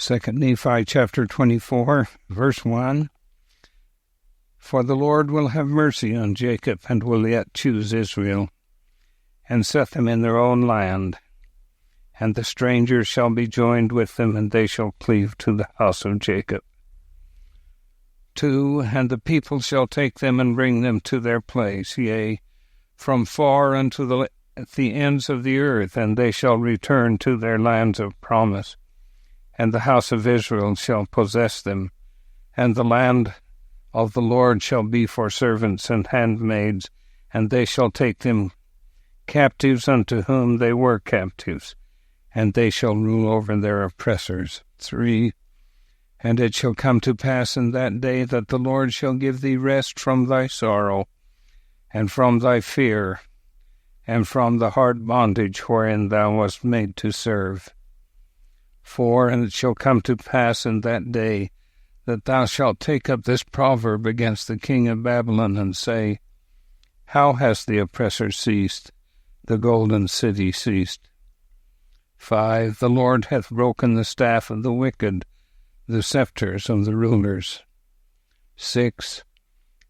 2 Nephi chapter 24, verse 1. For the Lord will have mercy on Jacob, and will yet choose Israel, and set them in their own land. And the strangers shall be joined with them, and they shall cleave to the house of Jacob. 2. And the people shall take them and bring them to their place, yea, from far unto the ends of the earth, and they shall return to their lands of promise. And the house of Israel shall possess them, and the land of the Lord shall be for servants and handmaids, and they shall take them captives unto whom they were captives, and they shall rule over their oppressors. 3. And it shall come to pass in that day that the Lord shall give thee rest from thy sorrow, and from thy fear, and from the hard bondage wherein thou wast made to serve. 4. And it shall come to pass in that day that thou shalt take up this proverb against the king of Babylon, and say, How has the oppressor ceased? The golden city ceased. 5. The Lord hath broken the staff of the wicked, the scepters of the rulers. 6.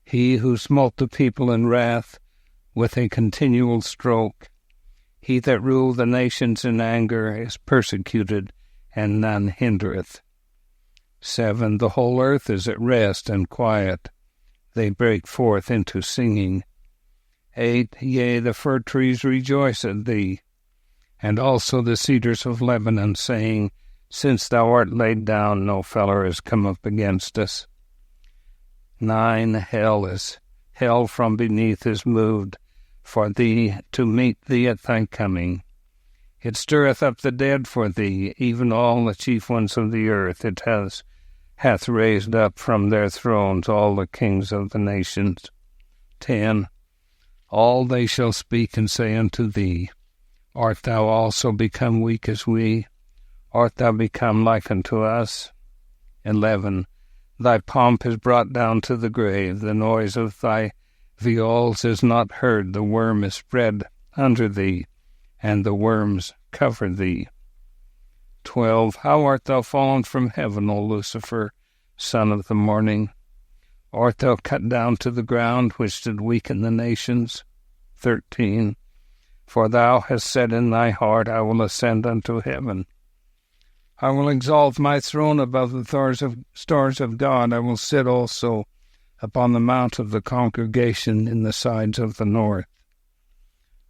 He who smote the people in wrath with a continual stroke, he that ruled the nations in anger, is persecuted, and none hindereth. 7. The whole earth is at rest and quiet. They break forth into singing. 8. Yea, the fir trees rejoice at thee, and also the cedars of Lebanon, saying, Since thou art laid down, no feller is come up against us. 9. Hell from beneath is moved for thee, to meet thee at thy coming. It stirreth up the dead for thee, even all the chief ones of the earth. It hath raised up from their thrones all the kings of the nations. 10. All they shall speak and say unto thee, Art thou also become weak as we? Art thou become like unto us? 11. Thy pomp is brought down to the grave. The noise of thy viols is not heard. The worm is spread under thee, and the worms cover thee. 12. How art thou fallen from heaven, O Lucifer, son of the morning? Art thou cut down to the ground, which did weaken the nations? 13. For thou hast said in thy heart, I will ascend unto heaven. I will exalt my throne above the stars of God. I will sit also upon the mount of the congregation in the sides of the north.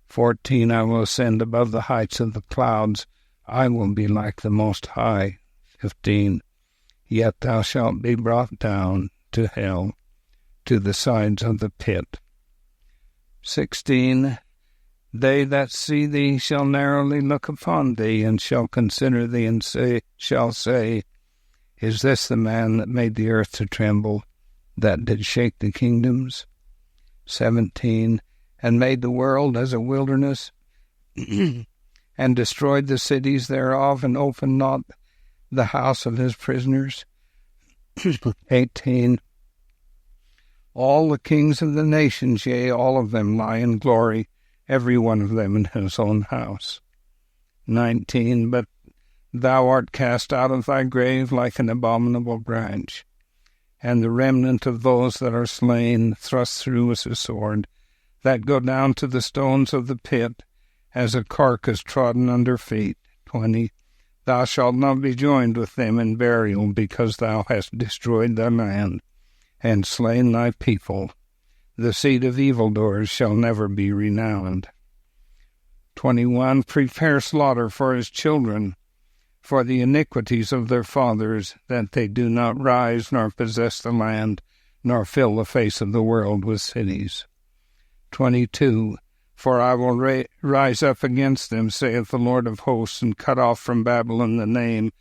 14. I will ascend above the heights of the clouds. I will be like the Most High. 15. Yet thou shalt be brought down to hell, to the sides of the pit. 16. They that see thee shall narrowly look upon thee, and shall consider thee, and shall say, Is this the man that made the earth to tremble, that did shake the kingdoms? 17. And made the world as a wilderness, and destroyed the cities thereof, and opened not the house of his prisoners. 18. All the kings of the nations, yea, all of them lie in glory, every one of them in his own house. 19. But thou art cast out of thy grave like an abominable branch, and the remnant of those that are slain thrust through with a sword, that go down to the stones of the pit, as a carcass trodden under feet. 20. Thou shalt not be joined with them in burial, because thou hast destroyed thy land, and slain thy people. The seed of evildoers shall never be renowned. 21. Prepare slaughter for his children, for the iniquities of their fathers, that they do not rise, nor possess the land, nor fill the face of the world with cities. 22. For I will rise up against them, saith the Lord of hosts, and cut off from Babylon the name,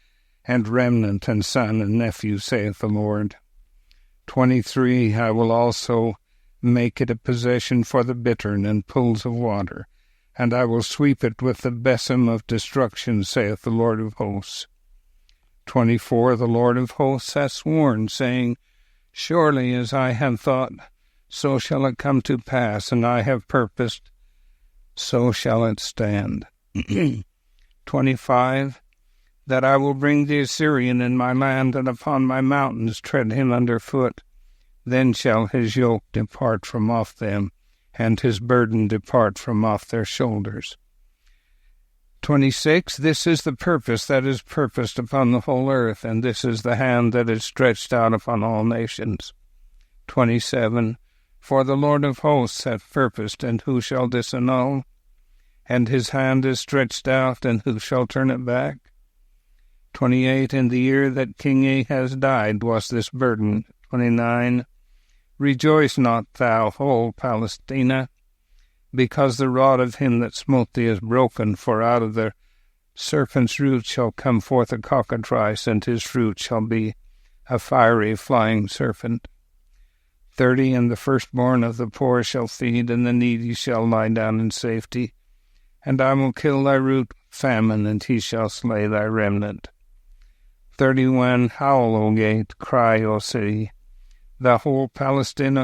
and remnant, and son, and nephew, saith the Lord. 23. I will also make it a possession for the bittern and pools of water, and I will sweep it with the besom of destruction, saith the Lord of hosts. 24. The Lord of hosts hath sworn, saying, Surely as I have thought, so shall it come to pass, and I have purposed, so shall it stand. 25. that I will bring the Assyrian in my land, and upon my mountains tread him under foot. Then shall his yoke depart from off them, and his burden depart from off their shoulders. 26. This is the purpose that is purposed upon the whole earth, and this is the hand that is stretched out upon all nations. 27. For the Lord of hosts hath purposed, and who shall disannul? And his hand is stretched out, and who shall turn it back? 28. In the year that King Ahaz died was this burden. 29. Rejoice not thou, whole Palestina, because the rod of him that smote thee is broken, for out of the serpent's root shall come forth a cockatrice, and his fruit shall be a fiery flying serpent. 30. And the firstborn of the poor shall feed, and the needy shall lie down in safety. And I will kill thy root with famine, and he shall slay thy remnant. 31. Howl, O gate, cry, O city, the whole Palestina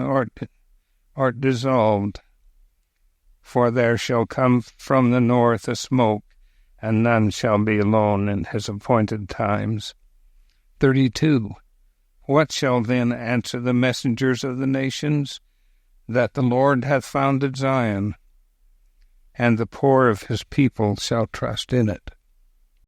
art dissolved. For there shall come from the north a smoke, and none shall be alone in his appointed times. 32. What shall then answer the messengers of the nations? That the Lord hath founded Zion, and the poor of his people shall trust in it.